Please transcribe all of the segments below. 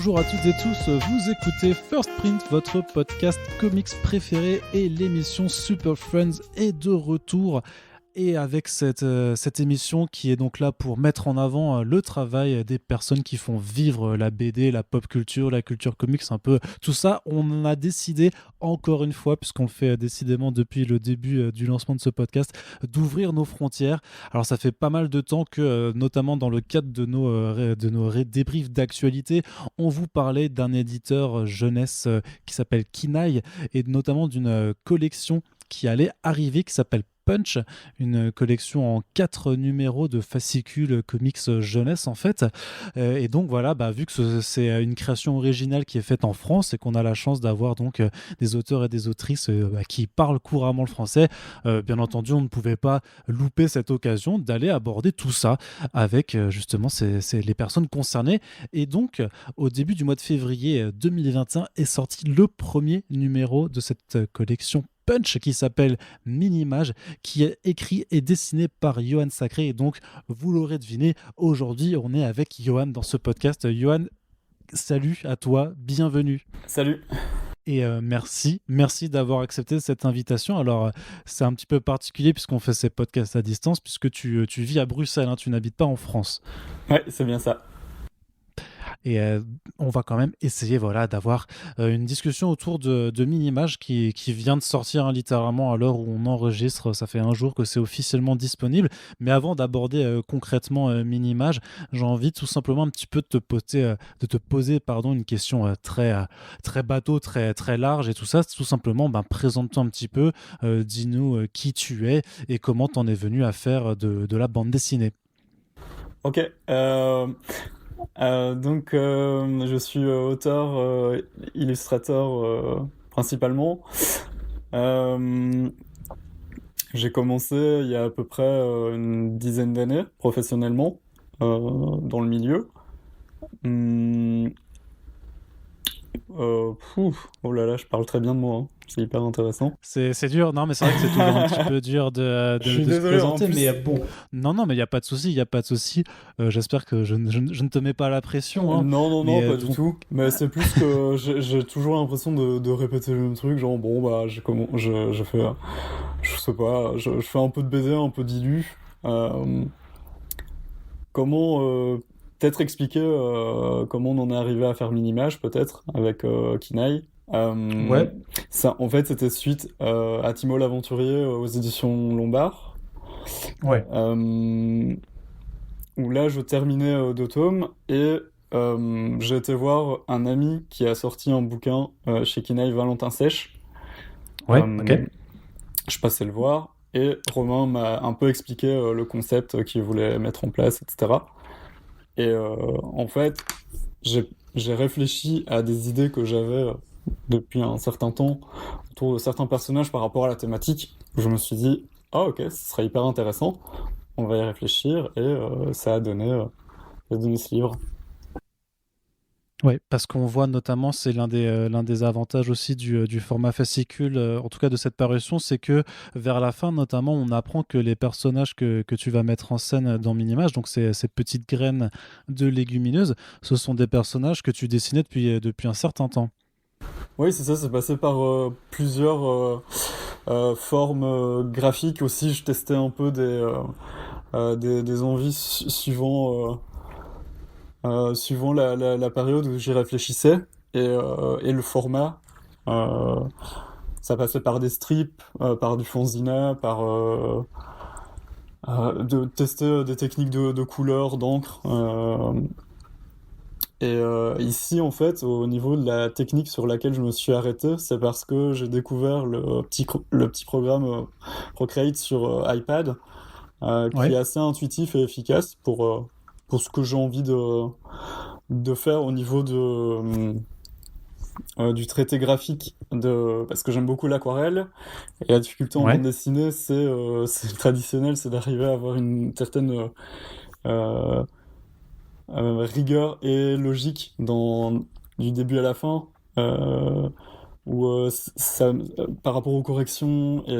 Bonjour à toutes et tous, vous écoutez First Print, votre podcast comics préféré, et l'émission Super Friends est de retour. Et avec cette émission qui est donc là pour mettre en avant le travail des personnes qui font vivre la BD, la pop culture, la culture comics, un peu tout ça, on a décidé encore une fois, puisqu'on le fait décidément depuis le début du lancement de ce podcast, d'ouvrir nos frontières. Alors ça fait pas mal de temps que, notamment dans le cadre de nos débriefs d'actualité, on vous parlait d'un éditeur jeunesse qui s'appelle Kinaï, et notamment d'une collection qui allait arriver, qui s'appelle Punch, une collection en 4 numéros de fascicules comics jeunesse en fait. Et donc voilà, vu que c'est une création originale qui est faite en France et qu'on a la chance d'avoir donc des auteurs et des autrices qui parlent couramment le français, bien entendu on ne pouvait pas louper cette occasion d'aller aborder tout ça avec justement les personnes concernées. Et donc au début du mois de février 2021 est sorti le premier numéro de cette collection Punch qui s'appelle Minimage, qui est écrit et dessiné par Yohan Sacré. Et donc, vous l'aurez deviné, aujourd'hui, on est avec Yohan dans ce podcast. Yohan, salut à toi, bienvenue. Salut. Et merci d'avoir accepté cette invitation. Alors, c'est un petit peu particulier puisqu'on fait ces podcasts à distance, puisque tu vis à Bruxelles, hein, tu n'habites pas en France. Ouais, c'est bien ça. Et on va quand même essayer d'avoir une discussion autour de Minimage qui vient de sortir littéralement à l'heure où on enregistre. Ça fait un jour que c'est officiellement disponible. Mais avant d'aborder concrètement Minimage, j'ai envie tout simplement un petit peu de te poser une question très bateau, très, très large et tout ça. C'est tout simplement, présente-toi un petit peu, dis-nous qui tu es et comment t'en es venu à faire de la bande dessinée. Ok. Donc, je suis auteur, illustrateur principalement. J'ai commencé il y a à peu près une dizaine d'années professionnellement dans le milieu. Oh là là, je parle très bien de moi, hein. C'est hyper intéressant. C'est dur, non, mais c'est vrai que c'est toujours un petit peu dur de Je suis se désolé, en présenter, plus. mais bon, non, mais il n'y a pas de souci, il n'y a pas de souci. J'espère que je ne te mets pas la pression, hein, Non, mais pas du tout. Mais c'est plus que j'ai toujours l'impression de répéter le même truc, genre bon bah je fais, je sais pas, je fais un peu de BD, un peu d'illu. Euh, comment peut-être expliquer comment on en est arrivé à faire Minimage peut-être avec Kinaï. ouais, Ça, en fait, c'était suite à Timo l'Aventurier aux éditions Lombard. ouais, Euh, où là je terminais deux tomes et j'ai été voir un ami qui a sorti un bouquin chez Kinaï, Valentin Sèche. ouais, ok, Je passais le voir et Romain m'a un peu expliqué le concept qu'il voulait mettre en place, etc. Et en fait, j'ai réfléchi à des idées que j'avais depuis un certain temps autour de certains personnages par rapport à la thématique. Je me suis dit, ah ok, ce serait hyper intéressant, on va y réfléchir et ça a donné ce livre. ouais, parce qu'on voit notamment, c'est l'un des avantages aussi du format fascicule, en tout cas de cette parution, c'est que vers la fin, notamment, on apprend que les personnages que tu vas mettre en scène dans Minimage, donc ces petites graines de légumineuses, ce sont des personnages que tu dessinais depuis un certain temps. Oui, c'est ça, c'est passé par plusieurs formes graphiques aussi. Je testais un peu des envies suivant la période où j'y réfléchissais et le format. Euh, Ça passait par des strips, par du fanzina, de tester des techniques de couleur, d'encre. Ici, en fait, au niveau de la technique sur laquelle je me suis arrêté, c'est parce que j'ai découvert le petit programme Procreate sur iPad, qui Ouais. est assez intuitif et efficace pour ce que j'ai envie de faire au niveau du traité graphique, parce que j'aime beaucoup l'aquarelle. Et la difficulté en Ouais. bande dessinée, c'est traditionnel, c'est d'arriver à avoir une certaine euh, rigueur et logique du début à la fin, où par rapport aux corrections et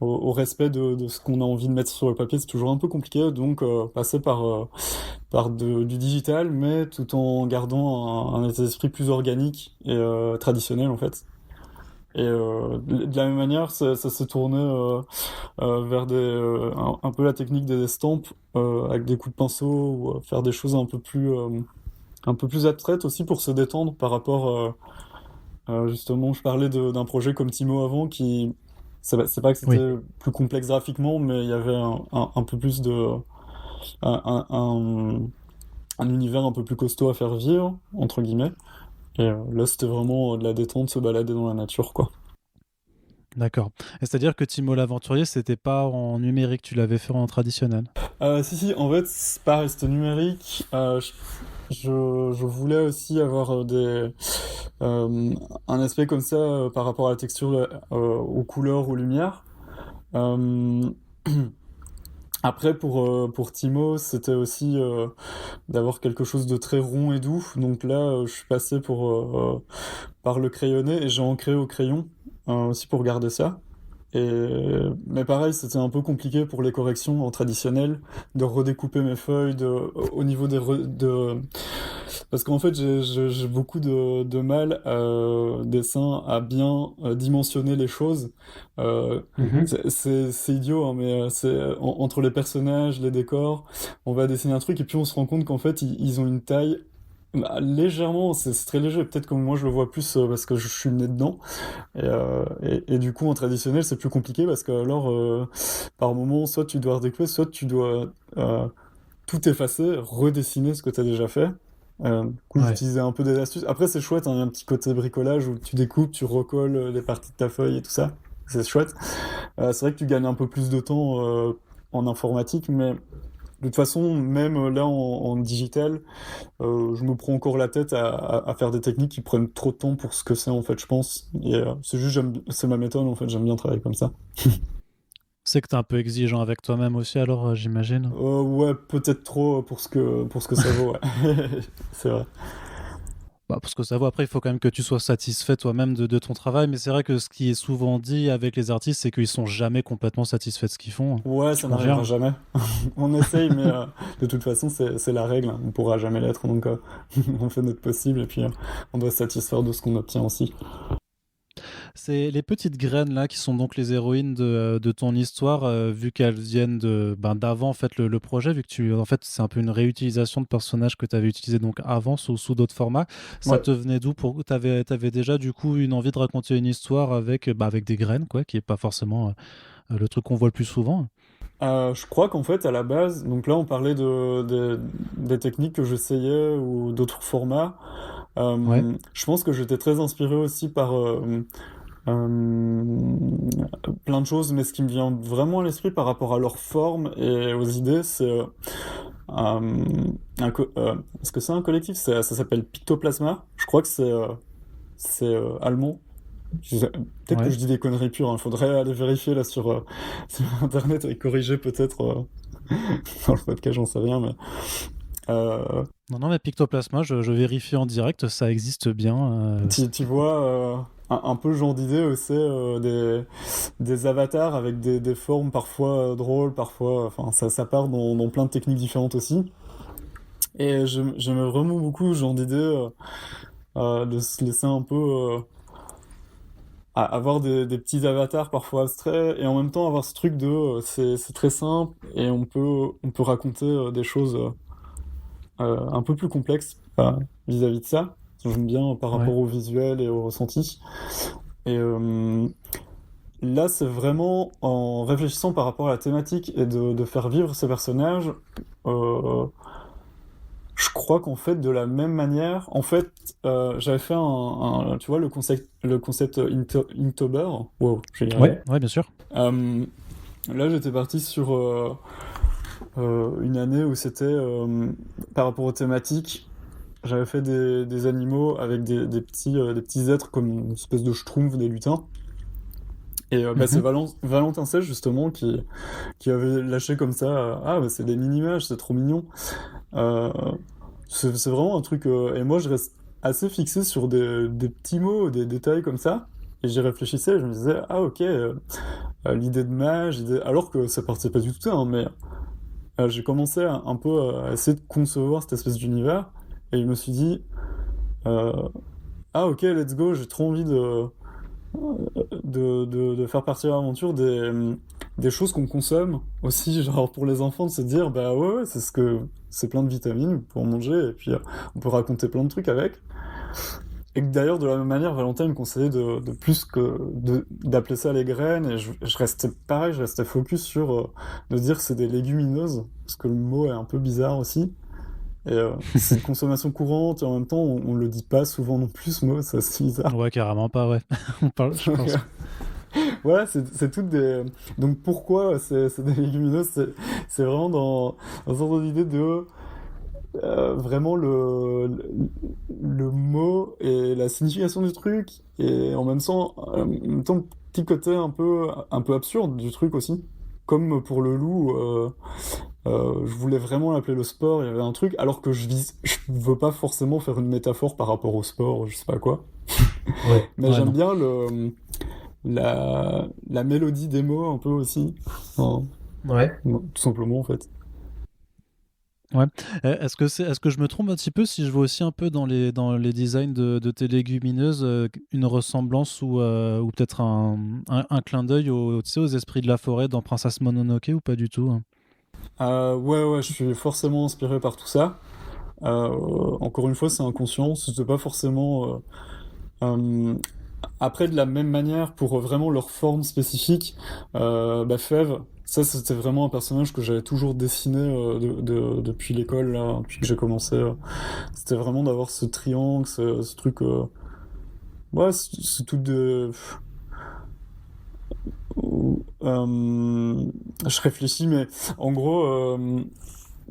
au respect de ce qu'on a envie de mettre sur le papier, c'est toujours un peu compliqué, donc passer par du digital, mais tout en gardant un état d'esprit plus organique et traditionnel en fait. Et de la même manière, ça s'est tourné vers un peu la technique des estampes avec des coups de pinceau ou faire des choses un peu plus abstraites aussi pour se détendre par rapport justement, je parlais d'un projet comme Timo avant qui c'est pas que Oui. c'était plus complexe graphiquement, mais il y avait un peu plus un, un, un- un univers un peu plus costaud à faire vivre entre guillemets. Et là, c'était vraiment de la détente, se balader dans la nature, quoi. D'accord. Et c'est-à-dire que Timo l'Aventurier, c'était pas en numérique, tu l'avais fait en traditionnel. Si, en fait, c'est pareil, c'était numérique. Je voulais aussi avoir euh, un aspect comme ça par rapport à la texture, aux couleurs, aux lumières. Euh, Après, pour Timo, c'était aussi d'avoir quelque chose de très rond et doux. Donc là, je suis passé par le crayonné et j'ai ancré au crayon aussi pour garder ça. Mais pareil, c'était un peu compliqué pour les corrections en traditionnel, de redécouper mes feuilles au niveau parce qu'en fait, j'ai beaucoup de mal dessin à bien dimensionner les choses. Euh, Mhm. c'est idiot, hein, mais entre les personnages, les décors, on va dessiner un truc et puis on se rend compte qu'en fait, ils ont une taille légèrement, c'est très léger. Peut-être que moi je le vois plus parce que je suis né dedans. Et du coup, en traditionnel, c'est plus compliqué parce que alors, par moment, soit tu dois redécouper, soit tu dois tout effacer, redessiner ce que tu as déjà fait. Du coup, Ouais. j'utilisais un peu des astuces. Après, c'est chouette, hein, il y a un petit côté bricolage où tu découpes, tu recolles les parties de ta feuille et tout ça. C'est chouette. C'est vrai que tu gagnes un peu plus de temps en informatique, mais de toute façon, même là en digital, je me prends encore la tête à faire des techniques qui prennent trop de temps pour ce que c'est en fait, je pense. Et c'est juste, c'est ma méthode en fait, j'aime bien travailler comme ça. C'est que t'es un peu exigeant avec toi-même aussi, alors j'imagine. Ouais, peut-être trop pour ce que ça vaut, ouais. C'est vrai. Bah, parce que ça vaut, après, il faut quand même que tu sois satisfait toi-même de ton travail, mais c'est vrai que ce qui est souvent dit avec les artistes, c'est qu'ils sont jamais complètement satisfaits de ce qu'ils font. Ouais, Tu ça n'arrivera confirmes? jamais. On essaye, mais de toute façon, c'est la règle, hein. On pourra jamais l'être, donc on fait notre possible et puis on doit se satisfaire de ce qu'on obtient aussi. C'est les petites graines là qui sont donc les héroïnes de ton histoire, vu qu'elles viennent d'avant en fait le projet, vu que en fait c'est un peu une réutilisation de personnages que tu avais utilisé donc avant sous d'autres formats. Ça Ouais. te venait d'où pour t'avais déjà du coup une envie de raconter une histoire avec des graines quoi, qui est pas forcément le truc qu'on voit le plus souvent. Je crois qu'en fait, à la base, donc là, on parlait des techniques que j'essayais ou d'autres formats. Ouais. Je pense que j'étais très inspiré aussi par euh, plein de choses, mais ce qui me vient vraiment à l'esprit par rapport à leur forme et aux idées, c'est euh, est-ce que c'est un collectif? Ça s'appelle Pictoplasma. Je crois que c'est allemand. Peut-être que Ouais. je dis des conneries pures, il faudrait aller vérifier là sur Internet et corriger peut-être dans le podcast, j'en sais rien, mais euh, Non, non, mais Pictoplasma, je vérifie en direct, ça existe bien. tu vois un peu le genre d'idée où c'est des avatars avec des formes parfois drôles, parfois, enfin ça part dans plein de techniques différentes aussi. Et j'aimais vraiment beaucoup ce genre d'idée de se laisser un peu avoir des petits avatars parfois abstraits et en même temps avoir ce truc de c'est très simple et on peut raconter des choses un peu plus complexes vis-à-vis de ça. J'aime bien par Ouais. rapport au visuel et au ressenti. Et là, c'est vraiment en réfléchissant par rapport à la thématique et de faire vivre ces personnages. euh, je crois qu'en fait, de la même manière, en fait, j'avais fait tu vois, le concept Inktober. Wow, je vais y Ouais, arriver. ouais, bien sûr. Euh, Là, j'étais parti sur une année où c'était par rapport aux thématiques. J'avais fait des animaux avec des petits êtres comme une espèce de schtroumpf, des lutins. Et c'est Mhm. Valentin Sèche, justement, qui avait lâché comme ça ah, bah, c'est des mini-images, c'est trop mignon. Euh, c'est vraiment un truc. Et moi, je reste assez fixé sur des petits mots, des détails comme ça. Et j'y réfléchissais, et je me disais, ah ok, l'idée de mage, alors que ça partait pas du tout, hein, mais j'ai commencé un peu à essayer de concevoir cette espèce d'univers, et je me suis dit, euh, ah ok, let's go, j'ai trop envie de faire partie de l'aventure des choses qu'on consomme aussi, genre pour les enfants, de se dire, bah ouais, c'est plein de vitamines pour manger, et puis on peut raconter plein de trucs avec. Et que d'ailleurs, de la même manière, Valentin me conseillait de plus que d'appeler ça les graines, et je restais pareil, je restais focus sur de dire que c'est des légumineuses, parce que le mot est un peu bizarre aussi. Et c'est une consommation courante, et en même temps, on le dit pas souvent non plus, ce mot, c'est assez bizarre. Ouais, carrément pas, ouais. Je pense. Voilà, c'est toutes des. Donc pourquoi c'est des légumineuses? C'est vraiment dans une sorte d'idée de vraiment le mot et la signification du truc, et en même temps petit côté un peu absurde du truc aussi. Comme pour le loup, je voulais vraiment l'appeler le sport, il y avait un truc, alors que je veux pas forcément faire une métaphore par rapport au sport, je sais pas quoi. Ouais. Mais Ouais, j'aime non. bien la mélodie des mots un peu aussi. Enfin, Ouais. tout simplement en fait. Ouais. Est-ce que je me trompe un petit peu si je vois aussi un peu dans les designs de tes légumineuses une ressemblance ou peut-être un clin d'œil tu sais, aux esprits de la forêt dans Princesse Mononoke ou pas du tout, hein? Ouais, je suis forcément inspiré par tout ça. Encore une fois, c'est inconscient, c'était pas forcément. Euh, Après, de la même manière, pour vraiment leur forme spécifique, bah, Fève, ça c'était vraiment un personnage que j'avais toujours dessiné depuis l'école, là, depuis que j'ai commencé. C'était vraiment d'avoir ce triangle, ce truc. Ouais, c'est tout de. Je réfléchis, mais en gros,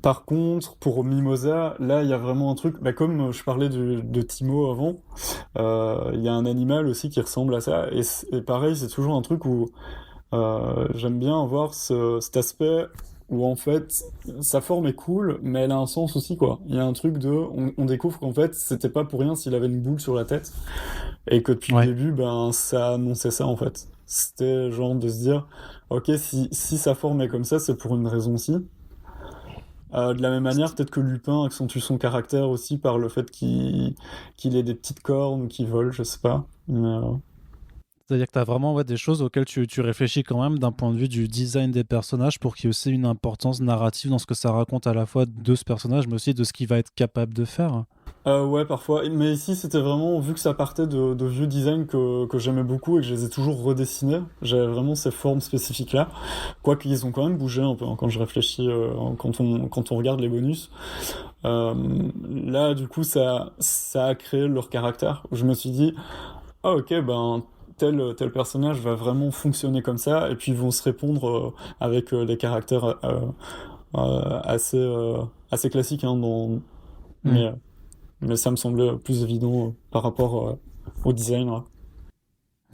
par contre, pour Mimosa, là, il y a vraiment un truc. Bah, comme je parlais de Timo avant, il y a un animal aussi qui ressemble à ça. Et pareil, c'est toujours un truc où j'aime bien avoir cet aspect où en fait sa forme est cool, mais elle a un sens aussi quoi. Il y a un truc on découvre qu'en fait c'était pas pour rien s'il avait une boule sur la tête et que depuis le Ouais. début ben ça annonçait ça en fait. C'était genre de se dire ok si sa forme est comme ça c'est pour une raison aussi. De la même manière, peut-être que Lupin accentue son caractère aussi par le fait qu'il ait des petites cornes ou qu'il vole, je sais pas. C'est-à-dire que tu as vraiment ouais, des choses auxquelles tu réfléchis quand même d'un point de vue du design des personnages pour qu'il y ait aussi une importance narrative dans ce que ça raconte à la fois de ce personnage, mais aussi de ce qu'il va être capable de faire. Ouais, parfois. Mais ici, c'était vraiment, vu que ça partait de vieux designs que j'aimais beaucoup et que je les ai toujours redessinés, j'avais vraiment ces formes spécifiques-là. Quoique, ils ont quand même bougé un peu hein, quand je réfléchis, quand on regarde les bonus. Euh, Là, du coup, ça a créé leur caractère. Je me suis dit, ah ok, ben, tel personnage va vraiment fonctionner comme ça, et puis ils vont se répondre avec des caractères assez classiques, hein, Hmm. mais mais ça me semblait plus évident par rapport au design. Ouais.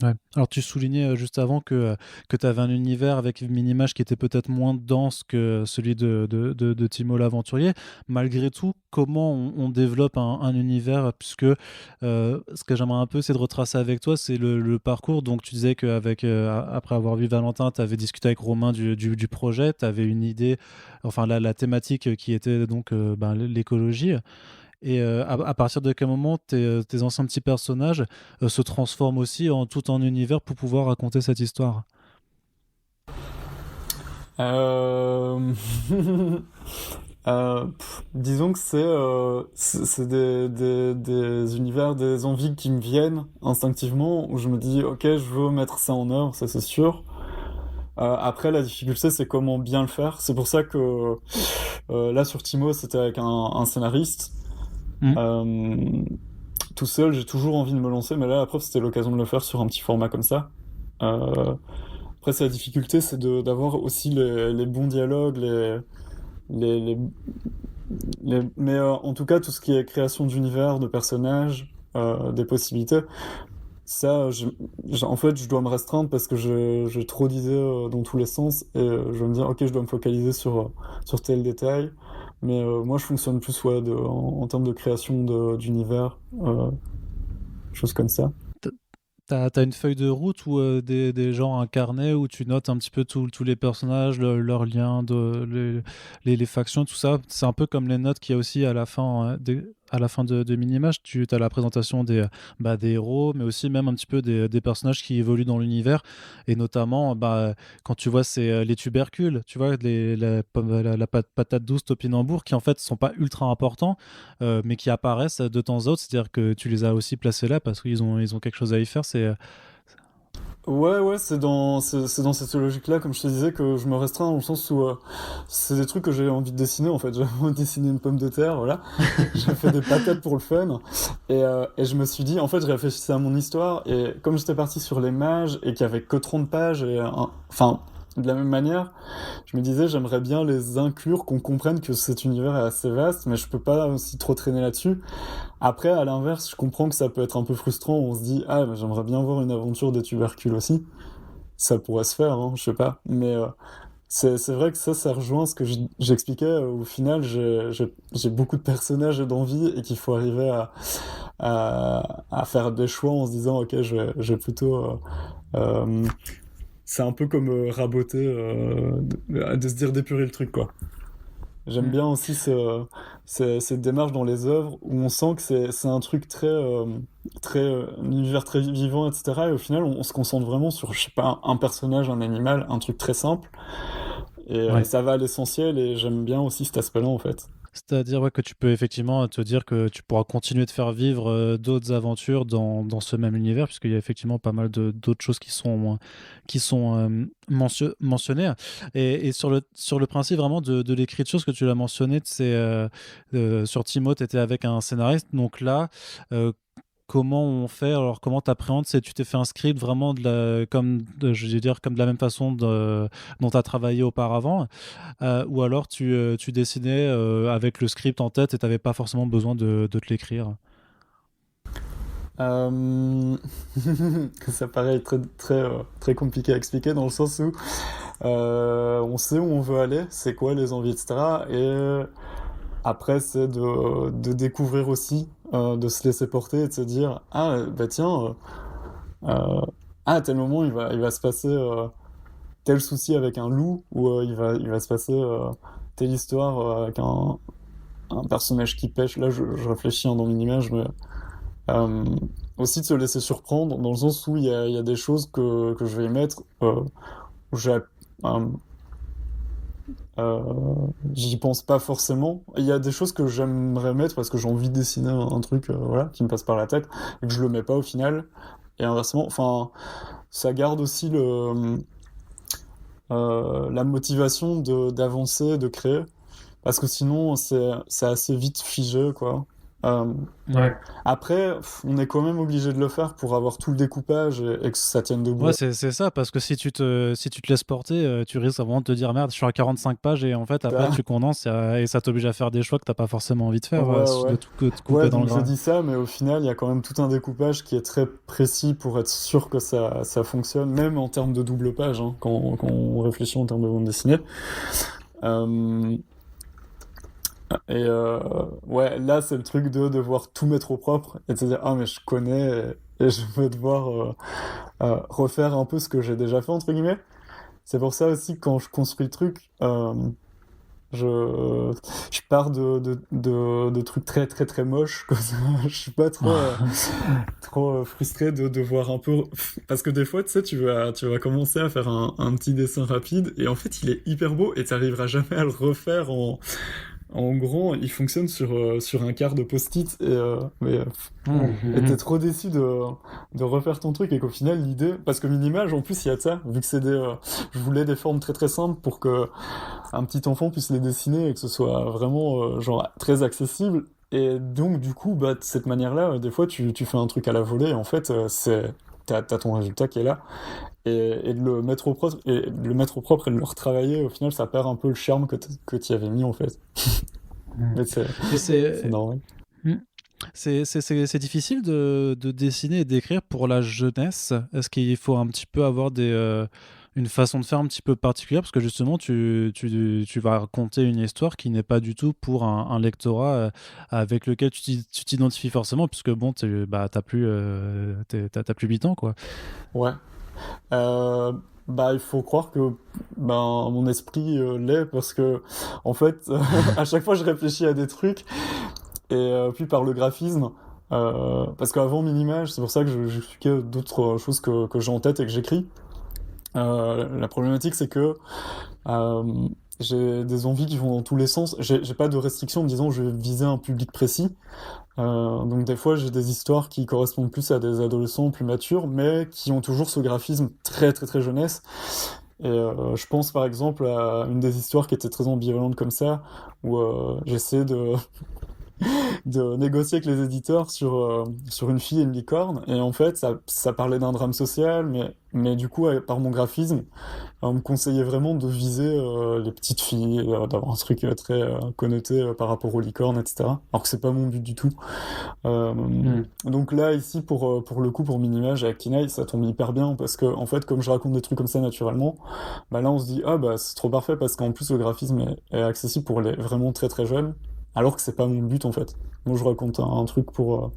Ouais. Alors tu soulignais juste avant que tu avais un univers avec une image qui était peut-être moins dense que celui de Timo l'aventurier. Malgré tout, comment on développe un univers, puisque ce que j'aimerais un peu, c'est de retracer avec toi, c'est le parcours. Donc tu disais qu'avec après avoir vu Valentin, tu avais discuté avec Romain du projet, tu avais une idée, enfin la thématique qui était donc ben, l'écologie. Et à partir de quel moment tes anciens petits personnages se transforment aussi en tout un univers pour pouvoir raconter cette histoire? Euh... Disons que c'est des univers, des envies qui me viennent instinctivement, où je me dis, ok, je veux mettre ça en œuvre, ça c'est sûr. Après, la difficulté, c'est comment bien le faire. C'est pour ça que là, sur Timo, c'était avec un scénariste. Hmm. Euh, Tout seul, j'ai toujours envie de me lancer, mais là, la preuve, c'était l'occasion de le faire sur un petit format comme ça. Euh, Après, c'est la difficulté, c'est d'avoir aussi les bons dialogues, les, les- mais en tout cas, tout ce qui est création d'univers, de personnages, des possibilités, ça, en fait, je dois me restreindre parce que j'ai trop d'idées dans tous les sens et je vais me dire, ok, je dois me focaliser sur tel détail. Mais moi, je fonctionne plus ouais, en termes de création d'univers, choses comme ça. T'as une feuille de route ou des genres un carnet où tu notes un petit peu tous les personnages, leurs liens, les factions, tout ça. C'est un peu comme les notes qu'il y a aussi à la fin, à la fin de Mini-Match. Tu as la présentation des héros, mais aussi même un petit peu des personnages qui évoluent dans l'univers. Et notamment, quand tu vois les tubercules, tu vois, la patate douce topinambour, qui en fait sont pas ultra importants, mais qui apparaissent de temps en temps. C'est-à-dire que tu les as aussi placés là parce ils ont quelque chose à y faire. Ouais, c'est dans cette logique-là, comme je te disais, que je me restreins dans le sens où c'est des trucs que j'ai envie de dessiner, en fait. J'ai envie de dessiner une pomme de terre, voilà. J'ai fait des patates pour le fun. Et je me suis dit, en fait, je réfléchissais à mon histoire, et comme j'étais parti sur les mages, et qu'il y avait que 30 pages, enfin, de la même manière, je me disais, j'aimerais bien les inclure, qu'on comprenne que cet univers est assez vaste, mais je peux pas aussi trop traîner là-dessus. Après, à l'inverse, je comprends que ça peut être un peu frustrant. On se dit, ah, mais j'aimerais bien voir une aventure des tubercules aussi. Ça pourrait se faire, hein, je sais pas. Mais c'est vrai que ça rejoint ce que j'expliquais. Au final, j'ai beaucoup de personnages et d'envie et qu'il faut arriver à faire des choix en se disant, ok, je vais plutôt. Euh, c'est un peu comme raboter, de se dire d'épurer le truc, quoi. J'aime bien aussi cette démarche dans les œuvres où on sent que c'est un truc un univers très vivant, etc. Et au final, on se concentre vraiment sur, je sais pas, un personnage, un animal, un truc très simple. Et Ouais. ça va à l'essentiel et j'aime bien aussi cet aspect-là, en fait. C'est-à-dire que tu peux effectivement te dire que tu pourras continuer de faire vivre d'autres aventures dans ce même univers, puisqu'il y a effectivement pas mal d'autres choses qui sont mentionnées. Et sur le principe vraiment de l'écriture, ce que tu l'as mentionné, c'est sur Timo, tu étais avec un scénariste. Donc là, euh, comment on fait, alors comment tu appréhendes, c'est tu t'es fait un script vraiment je veux dire, comme de la même façon dont tu as travaillé auparavant, ou alors tu dessinais avec le script en tête et tu n'avais pas forcément besoin de te l'écrire. Euh, Ça paraît très compliqué à expliquer dans le sens où on sait où on veut aller, c'est quoi les envies, etc. Et après, c'est de découvrir aussi, de se laisser porter et de se dire, ah, bah tiens, euh, à tel moment, il va se passer tel souci avec un loup, ou il va se passer telle histoire avec un personnage qui pêche. Là, je réfléchis dans mon image, mais euh, aussi de se laisser surprendre, dans le sens où il y a des choses que je vais y mettre, où euh, j'y pense pas forcément. Il y a des choses que j'aimerais mettre parce que j'ai envie de dessiner un truc voilà, qui me passe par la tête et que je le mets pas au final. Et inversement, enfin, ça garde aussi la motivation d'avancer, de créer. Parce que sinon, c'est assez vite figé, quoi. Euh, Ouais. Après, on est quand même obligé de le faire pour avoir tout le découpage et que ça tienne Ouais, debout. c'est ça, parce que si tu te laisses porter, tu risques vraiment de te dire merde, je suis à 45 pages et en fait, après, Ça- tu condenses et ça t'oblige à faire des choix que t'as pas forcément envie de faire, Ouais, de ouais. tout couper Ouais, dans le donc je gras. dis ça, mais au final, il y a quand même tout un découpage qui est très précis pour être sûr que ça fonctionne, même en termes de double page, hein, quand on réfléchit en termes de bande dessinée. Euh, ouais, là, c'est le truc de devoir tout mettre au propre et de se dire, ah, mais je connais et je vais devoir refaire un peu ce que j'ai déjà fait, entre guillemets. C'est pour ça aussi que quand je construis le truc, je, je pars de trucs très moches, comme ça. Je suis pas trop frustré de voir un peu. Parce que des fois, tu sais, tu vas commencer à faire un petit dessin rapide, et en fait, il est hyper beau, et tu n'arriveras jamais à le refaire en grand. Il fonctionne sur un quart de post-it, et t'es Mhm. trop déçu de refaire ton truc, et qu'au final, l'idée. Parce que Minimage, en plus, il y a de ça, vu que c'est je voulais des formes très simples pour que un petit enfant puisse les dessiner et que ce soit vraiment genre très accessible. Et donc du coup, bah, de cette manière-là, des fois tu fais un truc à la volée et en fait t'as ton résultat qui est là. Et de le mettre au propre et de le retravailler, au final ça perd un peu le charme que tu y avais mis en fait. Mhm. Mais Et c'est normal. hmm, c'est difficile de dessiner et d'écrire pour la jeunesse. Est-ce qu'il faut un petit peu avoir une façon de faire un petit peu particulière parce que justement tu vas raconter une histoire qui n'est pas du tout pour un lectorat avec lequel tu t'identifies forcément puisque bon t'as plus 8 ans quoi. Ouais. Euh, Bah, il faut croire que mon esprit l'est parce que, en fait, à chaque fois, je réfléchis à des trucs et puis par le graphisme. Parce qu'avant Minimage, c'est pour ça que j'expliquais d'autres choses que j'ai en tête et que j'écris. La problématique, c'est que euh, j'ai des envies qui vont dans tous les sens. J'ai pas de restriction en me disant je vais viser un public précis. Donc des fois, j'ai des histoires qui correspondent plus à des adolescents plus matures, mais qui ont toujours ce graphisme très très très jeunesse. Et je pense par exemple à une des histoires qui était très ambivalente comme ça, où j'essaie de négocier avec les éditeurs sur une fille et une licorne. Et en fait, ça parlait d'un drame social, mais du coup, par mon graphisme, on me conseillait vraiment de viser les petites filles, d'avoir un truc très connoté par rapport aux licornes, etc. Alors que c'est pas mon but du tout. Euh, Mm. donc là, ici, pour le coup, pour Minimage et Actinai, ça tombe hyper bien parce que, en fait, comme je raconte des trucs comme ça naturellement, bah là, on se dit, ah bah c'est trop parfait parce qu'en plus, le graphisme est accessible pour les vraiment très très jeunes, alors que c'est pas mon but en fait. Moi, je raconte un truc où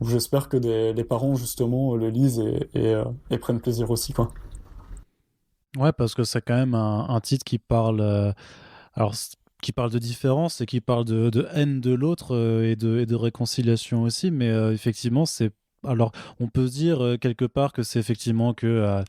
j'espère que les parents, justement, le lisent et prennent plaisir aussi, quoi. Ouais, parce que c'est quand même un titre qui parle, alors, qui parle de différence et qui parle de haine de l'autre et de réconciliation aussi. Mais effectivement, alors, on peut se dire quelque part que c'est effectivement que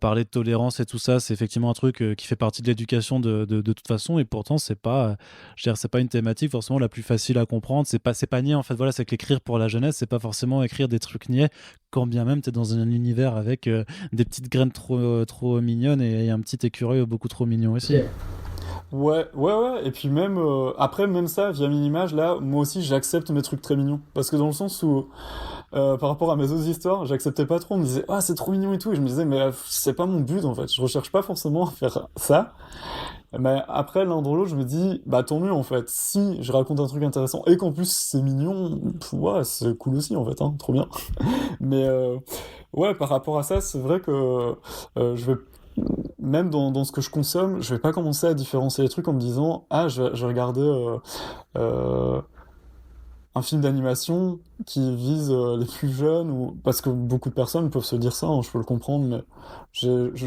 parler de tolérance et tout ça, c'est effectivement un truc qui fait partie de l'éducation de toute façon. Et pourtant, je veux dire, c'est pas une thématique forcément la plus facile à comprendre. C'est pas niais en fait. Voilà, c'est que l'écrire pour la jeunesse, c'est pas forcément écrire des trucs niais, quand bien même t'es dans un univers avec des petites graines trop mignonnes et un petit écureuil beaucoup trop mignon aussi. Ouais, ouais, ouais. Et puis même après, même ça, via Minimage, là, moi aussi, j'accepte mes trucs très mignons. Parce que dans le sens où, par rapport à mes autres histoires, j'acceptais pas trop. On me disait, ah, c'est trop mignon et tout. Et je me disais, mais c'est pas mon but en fait. Je recherche pas forcément à faire ça. Mais après, l'un dans l'autre, je me dis, bah tant mieux en fait. Si je raconte un truc intéressant et qu'en plus c'est mignon, ouais, c'est cool aussi en fait, hein, trop bien. Mais ouais, par rapport à ça, c'est vrai que je vais même dans ce que je consomme, je vais pas commencer à différencier les trucs en me disant ah je vais regarder euh, un film d'animation qui vise les plus jeunes ou parce que beaucoup de personnes peuvent se dire ça, hein, je peux le comprendre, mais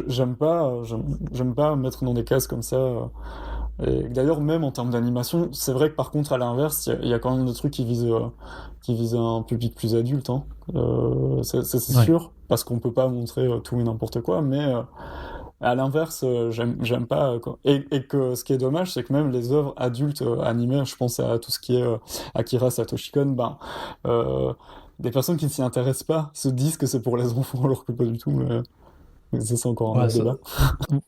j'aime pas mettre dans des cases comme ça. Et d'ailleurs, même en termes d'animation, c'est vrai que par contre, à l'inverse, il y a quand même des trucs qui visent un public plus adulte, hein. C'est Ouais. sûr, parce qu'on peut pas montrer tout et n'importe quoi, mais à l'inverse, j'aime pas. Quoi. Et que ce qui est dommage, c'est que même les œuvres adultes animées, je pense à tout ce qui est Akira Satoshi Kon, euh, des personnes qui ne s'y intéressent pas se disent que c'est pour les enfants, alors que pas du tout, mais ça, c'est encore un Ouais, autre débat.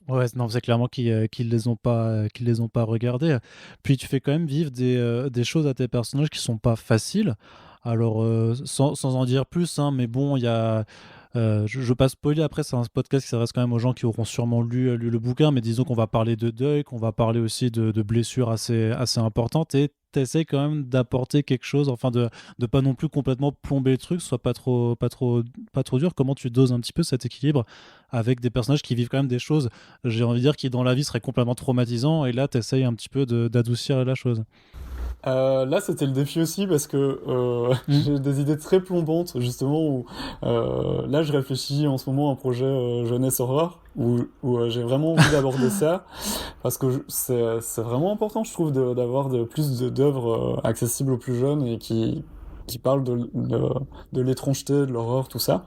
ouais, non, c'est clairement qu'ils les ont pas regardés. Puis tu fais quand même vivre des choses à tes personnages qui sont pas faciles. Alors, sans en dire plus, hein, mais bon, il y a. Je veux pas spoiler après, c'est un podcast qui s'adresse quand même aux gens qui auront sûrement lu le bouquin, mais disons qu'on va parler de deuil, qu'on va parler aussi de blessures assez importantes, et t'essayes quand même d'apporter quelque chose, enfin de pas non plus complètement plomber le truc, soit pas trop dur. Comment tu doses un petit peu cet équilibre avec des personnages qui vivent quand même des choses, j'ai envie de dire, qui dans la vie seraient complètement traumatisants, et là t'essayes un petit peu d'adoucir la chose. Là, c'était le défi aussi parce que Hmm. j'ai des idées très plombantes, justement, où là, je réfléchis en ce moment à un projet jeunesse horreur, où j'ai vraiment envie d'aborder ça, parce que c'est vraiment important, je trouve, d'avoir plus d'œuvres accessibles aux plus jeunes et qui parlent de l'étrangeté, de l'horreur, tout ça,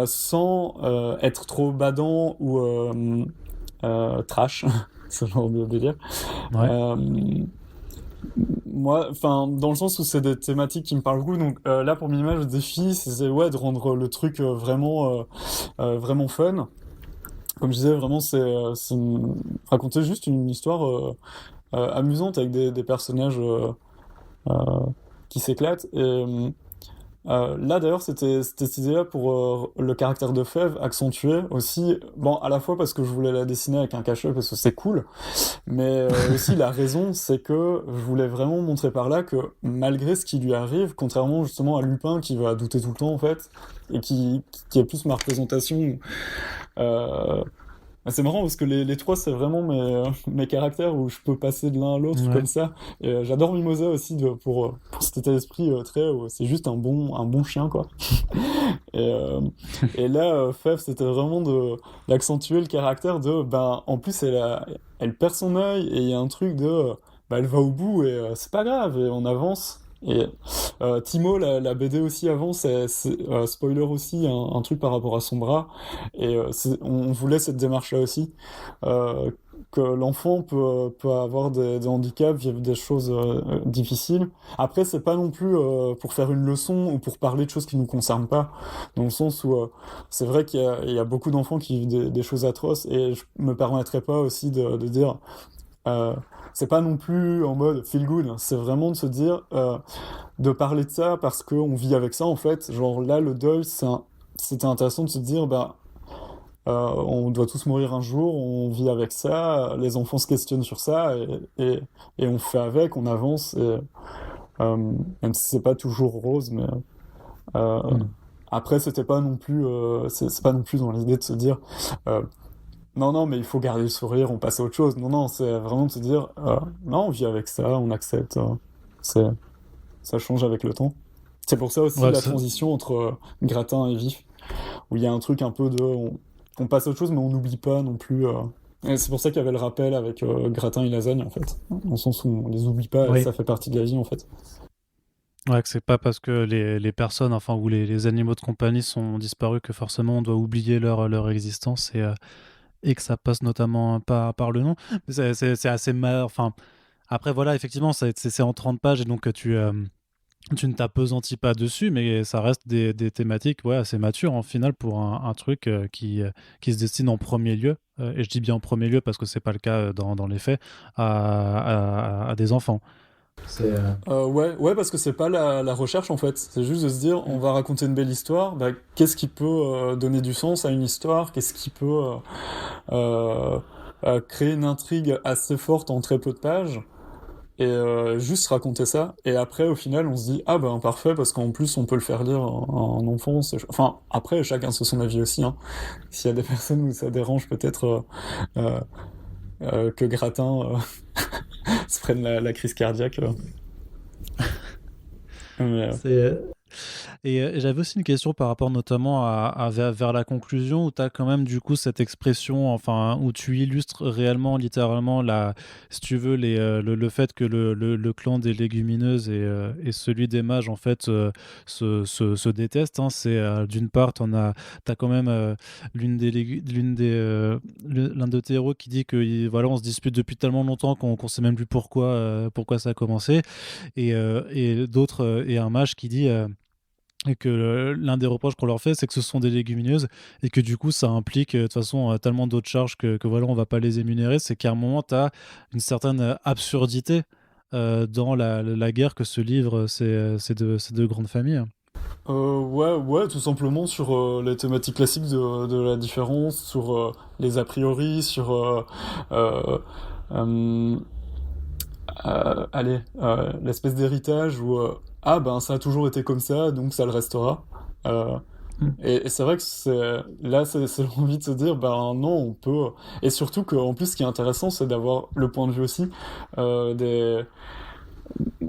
sans être trop badant ou trash, ce genre de délire. Ouais. Euh, Moi, enfin, dans le sens où c'est des thématiques qui me parlent beaucoup, donc là pour Minimage, le défi, c'est ouais, de rendre le truc vraiment fun. Comme je disais, vraiment, raconter juste une histoire amusante avec des personnages euh, qui s'éclatent. Et là, d'ailleurs, c'était cette idée-là pour le caractère de Fève accentué aussi. Bon, à la fois parce que je voulais la dessiner avec un cache-œil parce que c'est cool, mais aussi la raison, c'est que je voulais vraiment montrer par là que malgré ce qui lui arrive, contrairement justement à Lupin qui va douter tout le temps en fait, et qui est plus ma représentation, euh, C'est marrant parce que les trois, c'est vraiment mes caractères où je peux passer de l'un à l'autre Ouais. comme ça. Et j'adore Mimosa aussi pour cet état d'esprit très. C'est juste un bon chien, quoi. Et, euh, et là, Fève, c'était vraiment d'accentuer le caractère de. Ben, en plus, elle perd son œil et il y a un truc de. Ben, elle va au bout et c'est pas grave et on avance. Et Timo, la BD aussi avance, spoiler aussi, un truc par rapport à son bras. Et on voulait cette démarche-là aussi. euh, que l'enfant peut avoir des handicaps, vivre des choses difficiles. Après, c'est pas non plus pour faire une leçon ou pour parler de choses qui nous concernent pas, dans le sens où c'est vrai il y a beaucoup d'enfants qui vivent des choses atroces et je me permettrais pas aussi de dire euh, c'est pas non plus en mode feel good, c'est vraiment de se dire de parler de ça parce qu'on vit avec ça en fait. Genre là, le deuil, c'était intéressant de se dire bah on doit tous mourir un jour, on vit avec ça, les enfants se questionnent sur ça et on fait avec, on avance. Et, même si c'est pas toujours rose, mais euh, Mm. après c'était pas non plus, c'est pas non plus dans l'idée de se dire euh, non non mais il faut garder le sourire, on passe à autre chose. Non non, c'est vraiment de se dire non on vit avec ça, on accepte, c'est ça change avec le temps. C'est pour ça aussi Ouais, la transition entre gratin et vif, où il y a un truc un peu de on passe à autre chose mais on n'oublie pas non plus. Et c'est pour ça qu'il y avait le rappel avec gratin et lasagne en fait, dans le sens où on les oublie pas et oui. ça fait partie de la vie en fait. Ouais, que c'est pas parce que les personnes, enfin, ou les animaux de compagnie sont disparus que forcément on doit oublier leur existence et que ça passe notamment par le nom. Mais c'est assez mal. Enfin, après, voilà, effectivement, c'est en 30 pages et donc tu ne t'appesantis pas dessus, mais ça reste des thématiques ouais, assez matures en final pour un truc qui se destine en premier lieu, et je dis bien en premier lieu parce que c'est pas le cas dans les faits, à des enfants. C'est Ouais, parce que c'est pas la recherche en fait. C'est juste de se dire, on va raconter une belle histoire. Bah, qu'est-ce qui peut donner du sens à une histoire? Qu'est-ce qui peut euh, créer une intrigue assez forte en très peu de pages? Et juste raconter ça. Et après, au final, on se dit, ah ben parfait, parce qu'en plus, on peut le faire lire en enfance. Enfin, après, chacun se son avis aussi. Hein. S'il y a des personnes où ça dérange peut-être euh, que Gratin se prenne la crise cardiaque. Mais, c'est Et j'avais aussi une question par rapport notamment vers la conclusion où tu as quand même du coup cette expression, enfin, où tu illustres réellement, littéralement, si tu veux, le fait que le clan des légumineuses et celui des mages, en fait, se détestent. Hein. C'est d'une part, t'as quand même l'un de tes héros qui dit que voilà, on se dispute depuis tellement longtemps qu'on sait même plus pourquoi ça a commencé. Et d'autres, et un mage qui dit. Et que l'un des reproches qu'on leur fait, c'est que ce sont des légumineuses et que du coup, ça implique de toute façon tellement d'autres charges que voilà, on va pas les énumérer. C'est qu'à un moment, tu as une certaine absurdité dans la guerre que se livrent ces deux grandes familles. ouais, tout simplement sur les thématiques classiques de la différence, sur les a priori, sur euh, euh, l'espèce d'héritage où ah ben ça a toujours été comme ça, donc ça le restera. Euh, Mm. et c'est vrai que c'est l'envie de se dire ben non on peut et surtout qu'en plus ce qui est intéressant c'est d'avoir le point de vue aussi des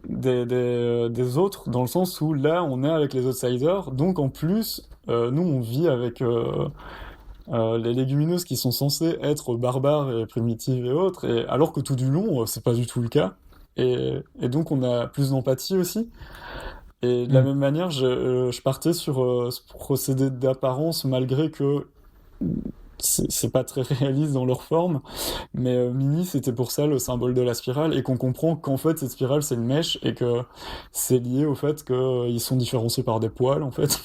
des autres, dans le sens où là, on est avec les outsiders, donc en plus, nous, on vit avec les légumineuses qui sont censées être barbares et primitives et autres, et, alors que tout du long, c'est pas du tout le cas. Et donc, on a plus d'empathie aussi. Et de la Mm. même manière, je partais sur ce procédé d'apparence, malgré que c'est pas très réaliste dans leur forme. Mais Mini, c'était pour ça le symbole de la spirale, et qu'on comprend qu'en fait, cette spirale, c'est une mèche, et que c'est lié au fait qu'ils sont différenciés par des poils, en fait,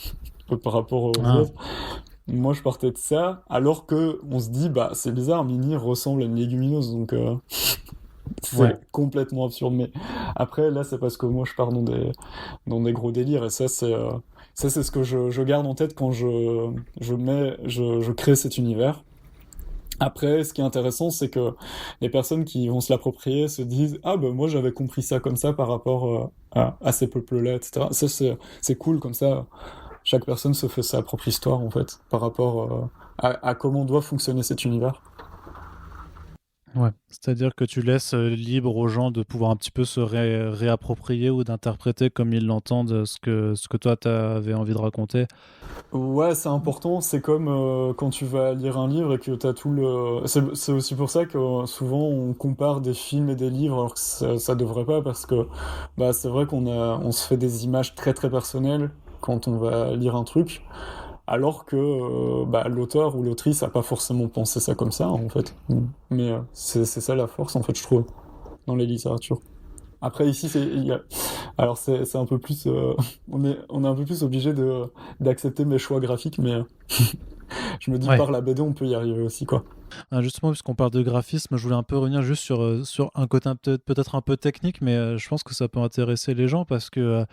par rapport aux Ah, autres. Moi, je partais de ça, alors que on se dit, bah, c'est bizarre, Mini ressemble à une légumineuse, donc ouais. c'est complètement absurde. Mais après, là, c'est parce que moi, je pars dans des gros délires, et ça, c'est ce que je garde en tête quand je crée cet univers. Après, ce qui est intéressant, c'est que les personnes qui vont se l'approprier se disent ah ben moi j'avais compris ça comme ça par rapport à ces peuples-là, etc. Ça c'est cool comme ça. Chaque personne se fait sa propre histoire en fait par rapport à comment doit fonctionner cet univers. Ouais, c'est-à-dire que tu laisses libre aux gens de pouvoir un petit peu se réapproprier ou d'interpréter comme ils l'entendent ce que toi t'avais envie de raconter. Ouais, c'est important. C'est comme quand tu vas lire un livre et que t'as tout le. C'est aussi pour ça que souvent on compare des films et des livres alors que ça devrait pas parce que bah c'est vrai on se fait des images très très personnelles quand on va lire un truc alors que bah, l'auteur ou l'autrice a pas forcément pensé ça comme ça en fait. Mais c'est ça la force en fait je trouve dans les littératures. Après ici alors c'est un peu plus on est un peu plus obligé de d'accepter mes choix graphiques mais je me dis Ouais. par la BD on peut y arriver aussi quoi. Justement, puisqu'on parle de graphisme, je voulais un peu revenir juste sur un côté peut-être un peu technique, mais je pense que ça peut intéresser les gens parce que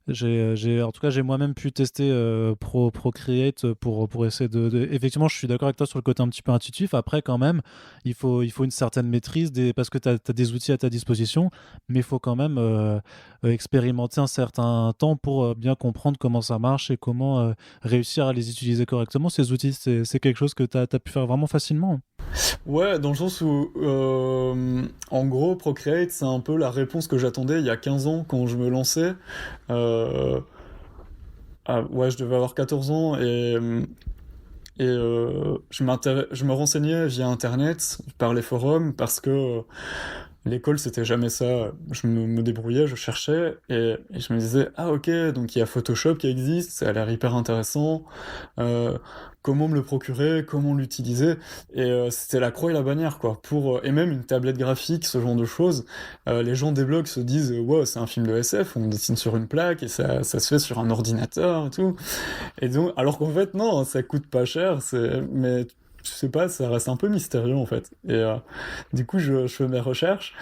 en tout cas, j'ai moi-même pu tester Procreate pour essayer Effectivement, je suis d'accord avec toi sur le côté un petit peu intuitif. Après, quand même, il faut une certaine maîtrise parce que tu as des outils à ta disposition, mais il faut quand même expérimenter un certain temps pour bien comprendre comment ça marche et comment réussir à les utiliser correctement. Ces outils, c'est quelque chose que tu as pu faire vraiment facilement. Ouais, dans le sens où en gros Procreate c'est un peu la réponse que j'attendais il y a 15 ans quand je me lançais. Euh, ouais, je devais avoir 14 ans et je me renseignais via internet par les forums parce que l'école, c'était jamais ça. Me débrouillais, je cherchais, et je me disais, ah ok, donc il y a Photoshop qui existe, ça a l'air hyper intéressant. Euh, comment me le procurer, comment l'utiliser? Et c'était la croix et la bannière, quoi. Et même une tablette graphique, ce genre de choses. Les gens des blogs se disent, wow, c'est un film de SF, on dessine sur une plaque et ça se fait sur un ordinateur et tout. Et donc, alors qu'en fait, non, ça coûte pas cher, mais je sais pas, ça reste un peu mystérieux en fait. Et du coup, je fais mes recherches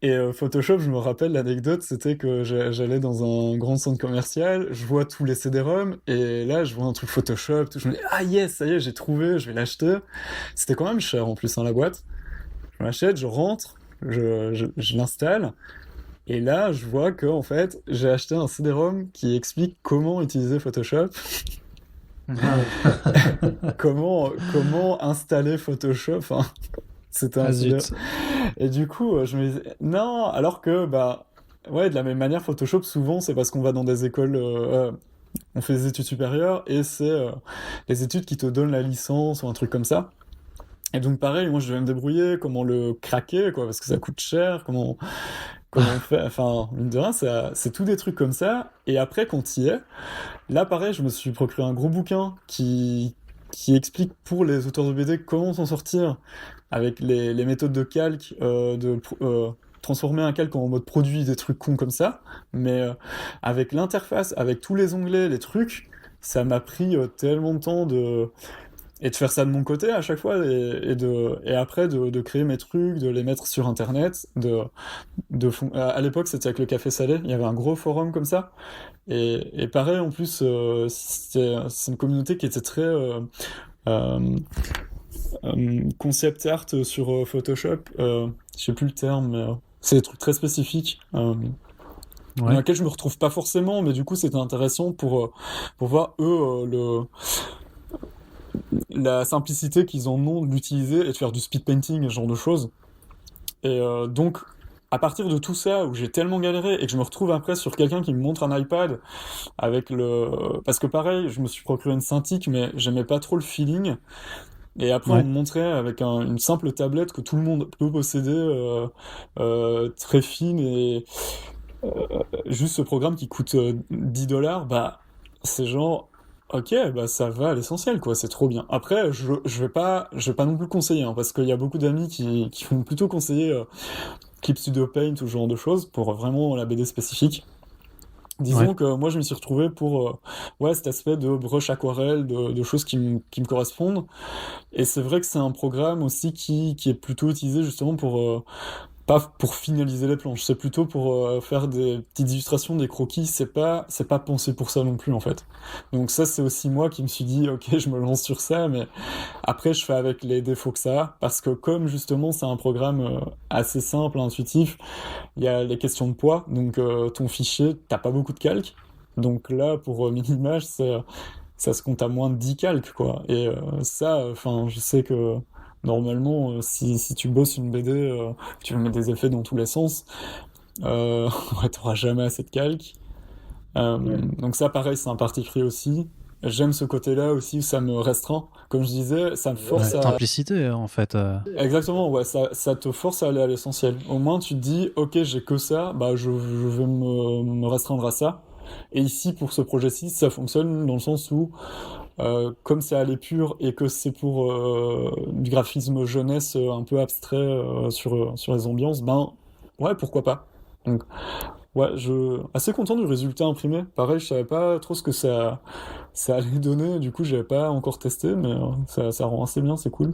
et, Photoshop, je me rappelle l'anecdote, c'était que j'allais dans un grand centre commercial, je vois tous les CD-ROM et là, je vois un truc Photoshop, tout, je me dis ah yes, ça y est, j'ai trouvé, je vais l'acheter. C'était quand même cher en plus, hein, la boîte. Je l'achète, je rentre, je l'installe. Et là, je vois que en fait, j'ai acheté un CD-ROM qui explique comment utiliser Photoshop, comment installer Photoshop. Enfin, c'était un Ah CD. zut. Et du coup, je me disais non, alors que bah ouais, de la même manière, Photoshop souvent c'est parce qu'on va dans des écoles, on fait des études supérieures et c'est les études qui te donnent la licence ou un truc comme ça. Et donc pareil, moi je devais me débrouiller, comment le craquer, quoi, parce que ça coûte cher, comment on fait, enfin, mine de rien, c'est tout des trucs comme ça. Et après, quand il y est, là, pareil, je me suis procuré un gros bouquin qui explique pour les auteurs de BD comment s'en sortir avec les méthodes de calque, transformer un calque en mode produit, des trucs cons comme ça. Mais avec l'interface, avec tous les onglets, les trucs, ça m'a pris tellement de temps et de faire ça de mon côté à chaque fois et après de créer mes trucs, de les mettre sur internet, à l'époque c'était avec le Café Salé, il y avait un gros forum comme ça et pareil en plus c'est une communauté qui était très euh, concept art sur Photoshop, je sais plus le terme mais c'est des trucs très spécifiques dans Ouais. lesquels je me retrouve pas forcément mais du coup c'était intéressant pour voir eux la simplicité qu'ils en ont de l'utiliser et de faire du speed painting et ce genre de choses. Et donc, à partir de tout ça, où j'ai tellement galéré et que je me retrouve après sur quelqu'un qui me montre un iPad avec le. Parce que pareil, je me suis procuré une Cintiq, mais j'aimais pas trop le feeling. Et après, on Ouais. me montrait avec une simple tablette que tout le monde peut posséder, très fine et juste ce programme qui coûte 10 dollars, bah, c'est genre, ok, bah ça va à l'essentiel, quoi, c'est trop bien. Après, je vais pas non plus conseiller, hein, parce qu'il y a beaucoup d'amis qui font plutôt conseiller Clip Studio Paint ou ce genre de choses pour vraiment la BD spécifique. Ouais. Disons que moi je me suis retrouvé pour ouais, cet aspect de brush aquarelle, de choses qui me correspondent. Et c'est vrai que c'est un programme aussi qui est plutôt utilisé justement pas pour finaliser les planches, c'est plutôt pour faire des petites illustrations, des croquis, c'est pas pensé pour ça non plus en fait. Donc ça c'est aussi moi qui me suis dit ok je me lance sur ça, mais après je fais avec les défauts que ça a, parce que comme justement c'est un programme assez simple, intuitif, il y a les questions de poids, donc ton fichier, t'as pas beaucoup de calques, donc là pour Minimage ça se compte à moins de 10 calques quoi, et ça, enfin je sais que normalement, si tu bosses une BD, tu mets des effets dans tous les sens, ouais, t'auras jamais assez de calque. Donc ça, pareil, c'est un parti pris aussi. J'aime ce côté-là aussi où ça me restreint. Comme je disais, ça me force à... Simplicité, en fait. Exactement, ouais, ça te force à aller à l'essentiel. Au moins, tu te dis, ok, j'ai que ça, bah je vais me restreindre à ça. Et ici, pour ce projet-ci, ça fonctionne dans le sens où, comme c'est à l'épure et que c'est pour du graphisme jeunesse un peu abstrait sur les ambiances, ben ouais, pourquoi pas. Donc, ouais, assez content du résultat imprimé. Pareil, je savais pas trop ce que ça allait donner, du coup, j'avais pas encore testé, mais ça rend assez bien, c'est cool.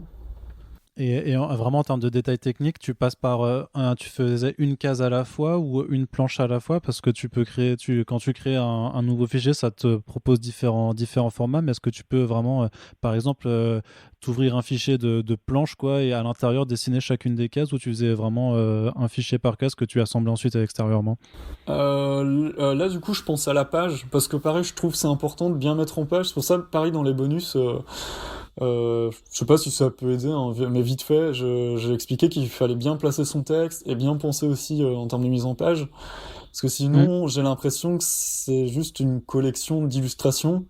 Vraiment, en termes de détails techniques, tu passes par tu faisais une case à la fois ou une planche à la fois parce que tu peux créer, quand tu crées un nouveau fichier, ça te propose différents formats. Mais est-ce que tu peux vraiment, par exemple, t'ouvrir un fichier de planche quoi, et à l'intérieur dessiner chacune des cases ou tu faisais vraiment un fichier par case que tu assemblais ensuite extérieurement? Là, du coup, je pense à la page, parce que pareil, je trouve que c'est important de bien mettre en page. C'est pour ça, pareil, dans les bonus, je sais pas si ça peut aider, hein, mais vite fait, j'ai expliqué qu'il fallait bien placer son texte et bien penser aussi en termes de mise en page. Parce que Mm. sinon, j'ai l'impression que c'est juste une collection d'illustrations.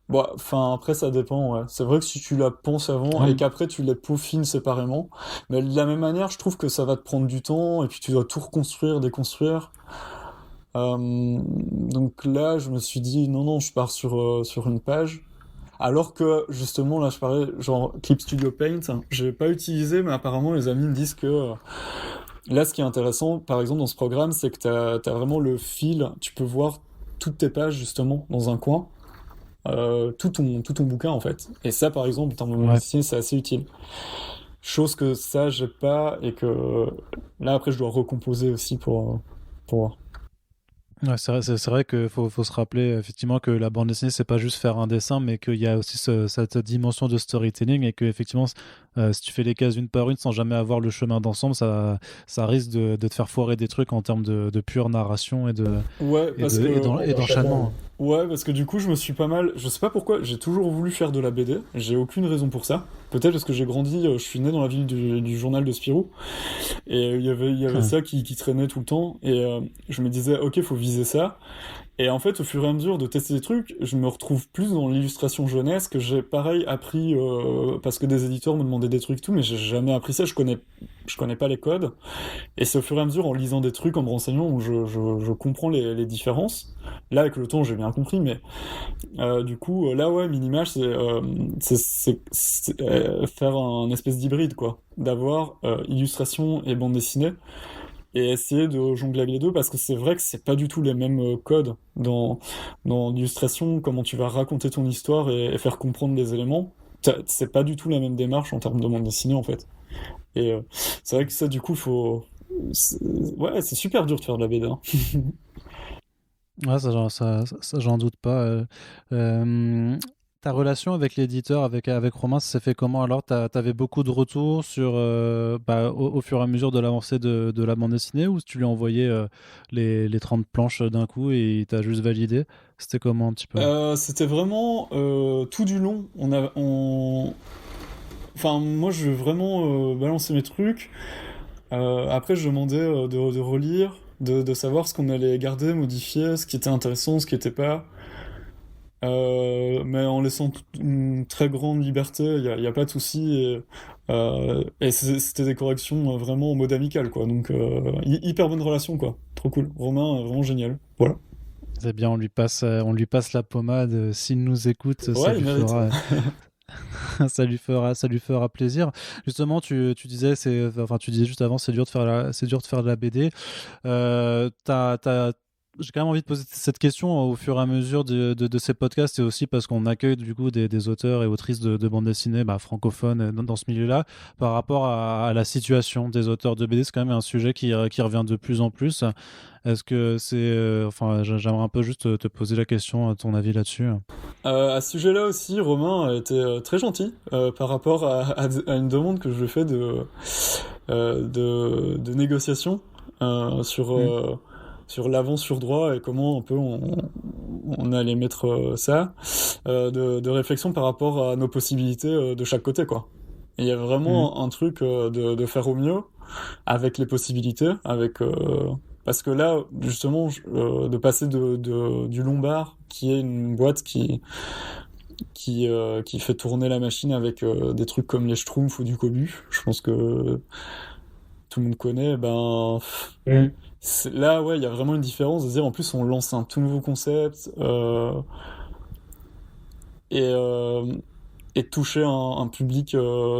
Bon, enfin, après, ça dépend, ouais. C'est vrai que si tu la penses avant et Ouais. qu'après tu les peaufines séparément, mais de la même manière, je trouve que ça va te prendre du temps et puis tu dois tout reconstruire, déconstruire. Donc là, je me suis dit, non, non, je pars sur une page. Alors que, justement, là, je parlais, genre, Clip Studio Paint, j'ai pas utilisé, mais apparemment, les amis me disent que, là, ce qui est intéressant, par exemple, dans ce programme, c'est que t'as vraiment le fil, tu peux voir toutes tes pages, justement, dans un coin, tout ton bouquin, en fait. Et ça, par exemple, dans mon Ouais. logiciel, c'est assez utile. Chose que ça, j'ai pas, et que, là, après, je dois recomposer aussi pour voir. Ouais, c'est vrai qu'il faut se rappeler effectivement que la bande dessinée, c'est pas juste faire un dessin, mais qu'il y a aussi cette dimension de storytelling et que effectivement, si tu fais les cases une par une sans jamais avoir le chemin d'ensemble, ça risque de te faire foirer des trucs en termes de pure narration Ouais, parce que et d'enchaînement. Ouais, parce que du coup, je me suis pas mal. Je sais pas pourquoi, j'ai toujours voulu faire de la BD. J'ai aucune raison pour ça. Peut-être parce que j'ai grandi, je suis né dans la ville du journal de Spirou. Et il y avait Hum. ça qui traînait tout le temps. Et je me disais, ok, faut viser ça. Et en fait, au fur et à mesure de tester des trucs, je me retrouve plus dans l'illustration jeunesse que j'ai pareil appris parce que des éditeurs me demandaient des trucs tout, mais j'ai jamais appris ça. Je connais pas les codes. Et c'est au fur et à mesure, en lisant des trucs, en me renseignant, où je comprends les différences. Là, avec le temps, j'ai bien compris, mais du coup, là, ouais, Minimage, c'est faire un espèce d'hybride, quoi. D'avoir illustration et bande dessinée, et essayer de jongler avec les deux, parce que c'est vrai que c'est pas du tout les mêmes codes dans l'illustration, comment tu vas raconter ton histoire et faire comprendre les éléments. C'est pas du tout la même démarche en termes de bande dessinée, en fait. Et c'est vrai que ça, du coup, ouais, c'est super dur de faire de la BD, hein. Ouais, j'en doute pas. Euh, Ta relation avec l'éditeur, avec Romain, ça s'est fait comment alors? T'avais beaucoup de retours sur, au fur et à mesure de l'avancée de la bande dessinée ou tu lui as envoyé les 30 planches d'un coup et il t'a juste validé? C'était comment un petit peu? C'était vraiment tout du long. Enfin, moi, je veux vraiment balancer mes trucs. Après, je demandais de relire, de savoir ce qu'on allait garder, modifier, ce qui était intéressant, ce qui n'était pas. Mais en laissant une très grande liberté, il y a pas de souci. Et c'était des corrections vraiment en mode amical, quoi. Donc, hyper bonne relation, quoi. Trop cool. Romain, vraiment génial. Voilà. C'est bien, on lui passe la pommade. S'il nous écoute, Ouais, il mérite. ça lui fera plaisir. Justement, tu disais juste avant, c'est dur de faire c'est dur de faire de la BD. J'ai quand même envie de poser cette question au fur et à mesure de ces podcasts et aussi parce qu'on accueille du coup des auteurs et autrices de bande dessinée francophones dans ce milieu-là par rapport à la situation des auteurs de BD. C'est quand même un sujet qui revient de plus en plus. Est-ce que j'aimerais un peu juste te poser la question, ton avis là-dessus. À ce sujet-là aussi, Romain a été très gentil par rapport à une demande que je lui ai fait de négociation Mm. sur l'avance sur droit et comment un peu on allait mettre ça, de réflexion par rapport à nos possibilités de chaque côté, quoi. Et il y a vraiment un truc de faire au mieux avec les possibilités, parce que là, justement, de passer du Lombard, qui est une boîte qui fait tourner la machine avec des trucs comme les Schtroumpfs ou du Cobu, je pense que tout le monde connaît, là, ouais, il y a vraiment une différence de dire, en plus, on lance un tout nouveau concept, et, euh, et toucher un public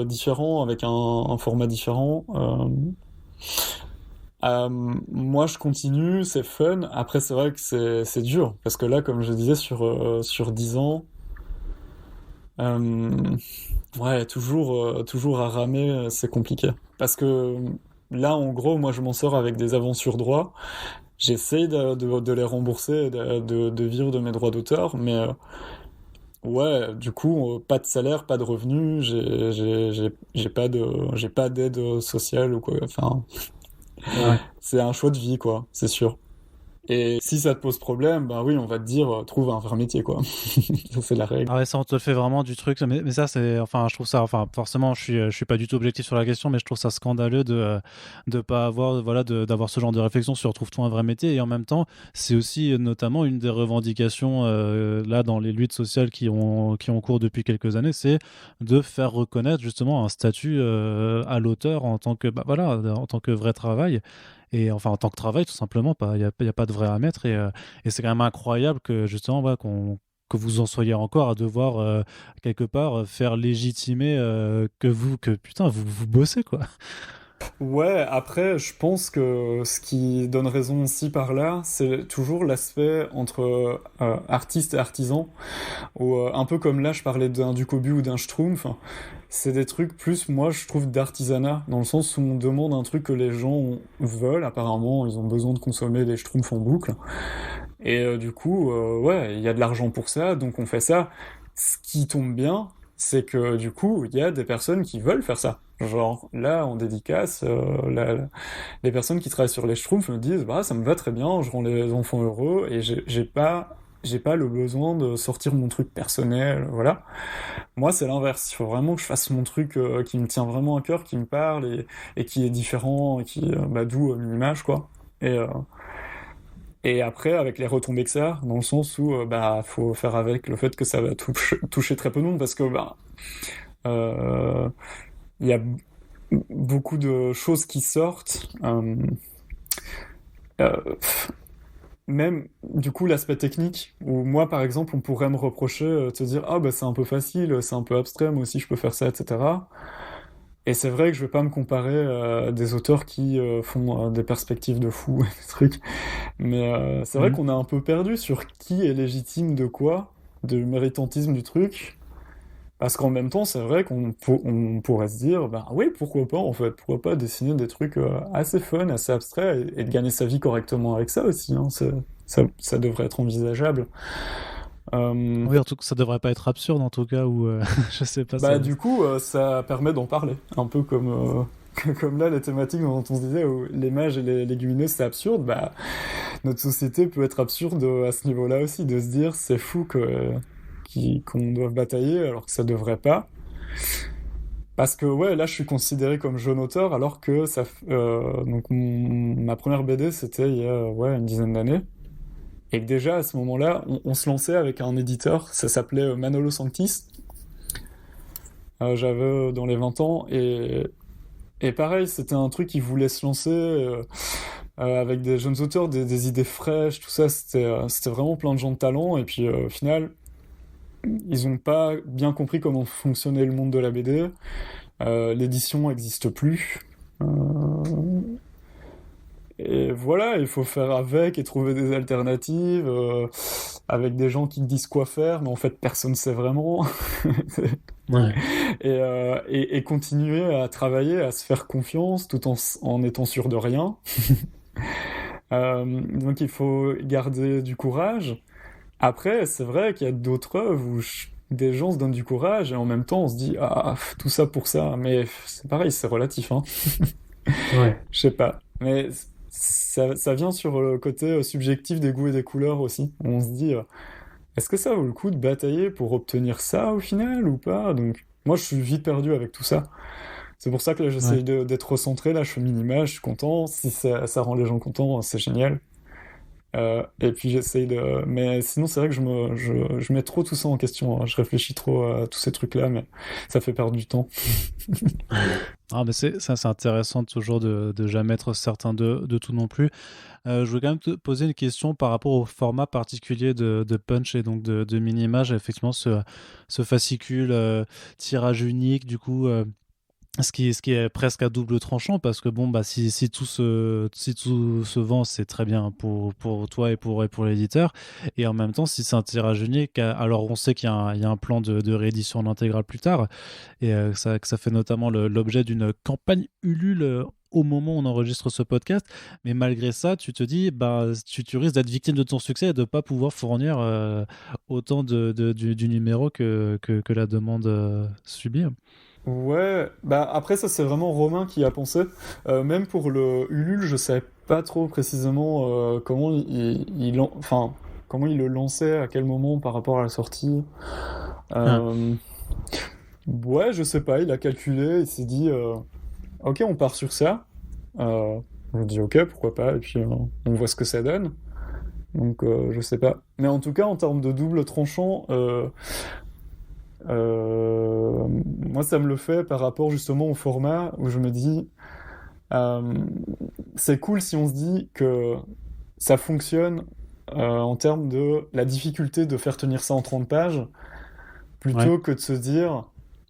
différent, avec un format différent. Moi, je continue, c'est fun. Après, c'est vrai que c'est dur, parce que là, comme je disais, sur 10 ans, euh, ouais, toujours à ramer, c'est compliqué. Parce que là, en gros, moi, je m'en sors avec des avances sur droits. J'essaye de les rembourser, de vivre de mes droits d'auteur, mais ouais, du coup, pas de salaire, pas de revenus, j'ai pas d'aide sociale ou quoi. Enfin, Ouais. c'est un choix de vie, quoi, c'est sûr. Et si ça te pose problème, bah oui, on va te dire, trouve un vrai métier, quoi. Ça, c'est la règle. Ah ouais, ça, on te le fait vraiment du truc. Mais ça, c'est, enfin, je trouve ça, enfin, forcément, je suis pas du tout objectif sur la question, mais je trouve ça scandaleux de pas avoir, voilà, d'avoir ce genre de réflexion sur trouve-toi un vrai métier. Et en même temps, c'est aussi notamment une des revendications, là, dans les luttes sociales qui ont cours depuis quelques années, c'est de faire reconnaître justement un statut, à l'auteur en tant que, bah, voilà, en tant que vrai travail. Et enfin, en tant que travail, tout simplement, il y a pas de vrai à mettre. Et c'est quand même incroyable que justement, voilà, que vous en soyez encore à devoir quelque part faire légitimer que putain vous bossez quoi. Ouais, après, je pense que ce qui donne raison aussi par là, c'est toujours l'aspect entre artiste et artisan, ou un peu comme là, je parlais d'un du Cobu ou d'un Schtroumpf. C'est des trucs plus, moi, je trouve, d'artisanat, dans le sens où on demande un truc que les gens veulent. Apparemment, ils ont besoin de consommer des Schtroumpfs en boucle. Et du coup, ouais, il y a de l'argent pour ça, donc on fait ça. Ce qui tombe bien, c'est que du coup, il y a des personnes qui veulent faire ça. Genre, là, en dédicace, les personnes qui travaillent sur les Schtroumpfs me disent, bah, ça me va très bien, je rends les enfants heureux, et j'ai pas le besoin de sortir mon truc personnel, voilà. Moi, c'est l'inverse. Il faut vraiment que je fasse mon truc qui me tient vraiment à cœur, qui me parle, et qui est différent, et qui, bah, d'où une image, quoi. Et, euh, et après, avec les retombées que ça, dans le sens où bah faut faire avec le fait que ça va toucher très peu de monde, parce que bah euh, il y a beaucoup de choses qui sortent. Pff, même du coup l'aspect technique, où moi par exemple on pourrait me reprocher de se dire ah bah c'est un peu facile, c'est un peu abstrait, moi aussi je peux faire ça, etc. Et c'est vrai que je vais pas me comparer à des auteurs qui font des perspectives de fou, des trucs. Mais c'est vrai Mhm. qu'on a un peu perdu sur qui est légitime de quoi, du méritantisme du truc. Parce qu'en même temps, c'est vrai on pourrait se dire, bah oui, pourquoi pas en fait, pourquoi pas dessiner des trucs assez fun, assez abstraits, et de gagner sa vie correctement avec ça aussi, hein, ça devrait être envisageable. Euh, Oui, en tout cas, ça devrait pas être absurde en tout cas ou je sais pas ça. Bah du coup, ça permet d'en parler, un peu comme, comme là, les thématiques dont on se disait, où les mages et les légumineuses, c'est absurde, bah notre société peut être absurde à ce niveau-là aussi, de se dire c'est fou qu'on doive batailler alors que ça devrait pas. Parce que ouais, là je suis considéré comme jeune auteur alors que donc ma première BD c'était il y a ouais, une dizaine d'années. Et que déjà à ce moment-là, on se lançait avec un éditeur, ça s'appelait Manolo Sanctis. J'avais dans les 20 ans et pareil, c'était un truc qui voulait se lancer avec des jeunes auteurs, des idées fraîches, tout ça. C'était vraiment plein de gens de talent. Et puis au final, ils n'ont pas bien compris comment fonctionnait le monde de la BD. L'édition n'existe plus. Euh, et voilà, il faut faire avec et trouver des alternatives avec des gens qui te disent quoi faire, mais en fait personne ne sait vraiment. Ouais. Et continuer à travailler, à se faire confiance tout en étant sûr de rien. Donc il faut garder du courage. Après, c'est vrai qu'il y a d'autres œuvres où des gens se donnent du courage et en même temps on se dit ah tout ça pour ça. Mais c'est pareil, c'est relatif, hein. Ouais. Je sais pas. Mais ça vient sur le côté subjectif des goûts et des couleurs aussi. On se dit est-ce que ça vaut le coup de batailler pour obtenir ça au final ou pas? Donc moi, je suis vite perdu avec tout ça. C'est pour ça que là, j'essaye d'être recentré. Là, je fais Minima, je suis content. Si ça rend les gens contents, c'est génial. Et puis j'essaye de... Mais sinon, c'est vrai que je mets trop tout ça en question. Hein. Je réfléchis trop à tous ces trucs-là, mais ça fait perdre du temps. Ah, mais c'est intéressant toujours de jamais être certain de tout non plus. Je voulais quand même te poser une question par rapport au format particulier de Punch et donc de Minimage. Effectivement, ce fascicule tirage unique, du coup... ce qui est presque à double tranchant parce que bon bah si tout se vend, c'est très bien pour toi et pour l'éditeur, et en même temps si c'est un tirage unique, alors on sait qu'il y a un plan de réédition en intégrale plus tard, et que ça fait notamment l'objet d'une campagne Ulule au moment où on enregistre ce podcast, mais malgré ça tu te dis bah tu risques d'être victime de ton succès et de pas pouvoir fournir autant du numéro que la demande subit. Ouais, bah après ça c'est vraiment Romain qui a pensé. Même pour le Ulule, je savais pas trop précisément enfin, comment il le lançait, à quel moment par rapport à la sortie. Ouais, je sais pas, il a calculé, il s'est dit ok, on part sur ça. Je dis ok, pourquoi pas, et puis on voit ce que ça donne. Donc je sais pas. Mais en tout cas, en termes de double tranchant, moi, ça me le fait par rapport justement au format où je me dis, c'est cool si on se dit que ça fonctionne en termes de la difficulté de faire tenir ça en 30 pages, plutôt que de se dire,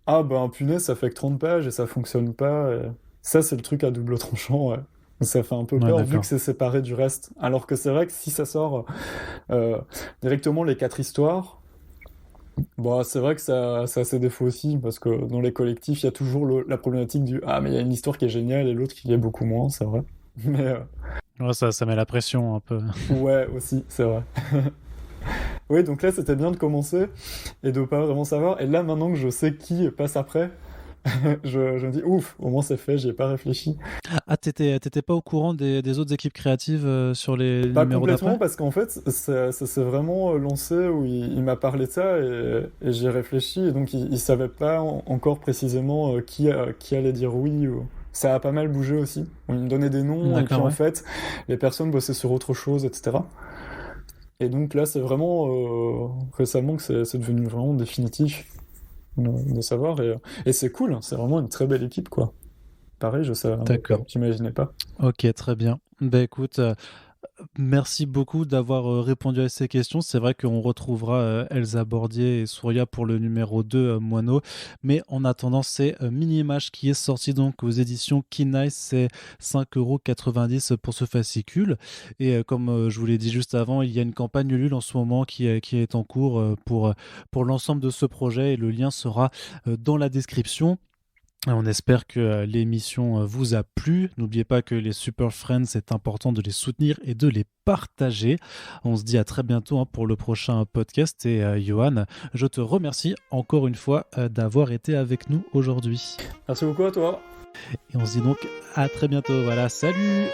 ah ben punaise, ça fait que 30 pages et ça fonctionne pas. Et ça, c'est le truc à double tranchant. Ouais. Ça fait un peu peur vu que c'est séparé du reste. Alors que c'est vrai que si ça sort directement les 4 histoires, bon, c'est vrai que ça a ses défauts aussi, parce que dans les collectifs, il y a toujours la problématique du ah, mais il y a une histoire qui est géniale et l'autre qui l'est beaucoup moins, c'est vrai. Mais ouais, ça met la pression un peu. ouais, aussi, c'est vrai. Oui, donc là, c'était bien de commencer et de pas vraiment savoir. Et là, maintenant que je sais qui passe après, je me dis ouf, au moins c'est fait, j'y ai pas réfléchi. Ah, t'étais pas au courant des autres équipes créatives sur les Pas numéros complètement, d'après? parce qu'en fait, ça s'est vraiment lancé où il m'a parlé de ça et j'y ai réfléchi. Et donc, il savait pas encore précisément qui allait dire oui. Ça a pas mal bougé aussi. Il me donnait des noms, et puis en fait, les personnes bossaient sur autre chose, etc. Et donc là, c'est vraiment récemment que c'est devenu vraiment définitif de savoir. Et c'est cool, c'est vraiment une très belle équipe, quoi. Pareil, je savais, j'imaginais pas. Ok, très bien. Bah écoute, merci beaucoup d'avoir répondu à ces questions. C'est vrai qu'on retrouvera Elsa Bordier et Souria pour le numéro 2, Moineau. Mais en attendant, c'est Minimage qui est sorti donc aux éditions Kinaï. C'est 5,90 € pour ce fascicule. Et comme je vous l'ai dit juste avant, il y a une campagne Ulule en ce moment qui est en cours pour l'ensemble de ce projet. Et le lien sera dans la description. On espère que l'émission vous a plu. N'oubliez pas que les Super Friends, c'est important de les soutenir et de les partager. On se dit à très bientôt pour le prochain podcast. Et Johan, je te remercie encore une fois d'avoir été avec nous aujourd'hui. Merci beaucoup à toi. Et on se dit donc à très bientôt. Voilà, salut!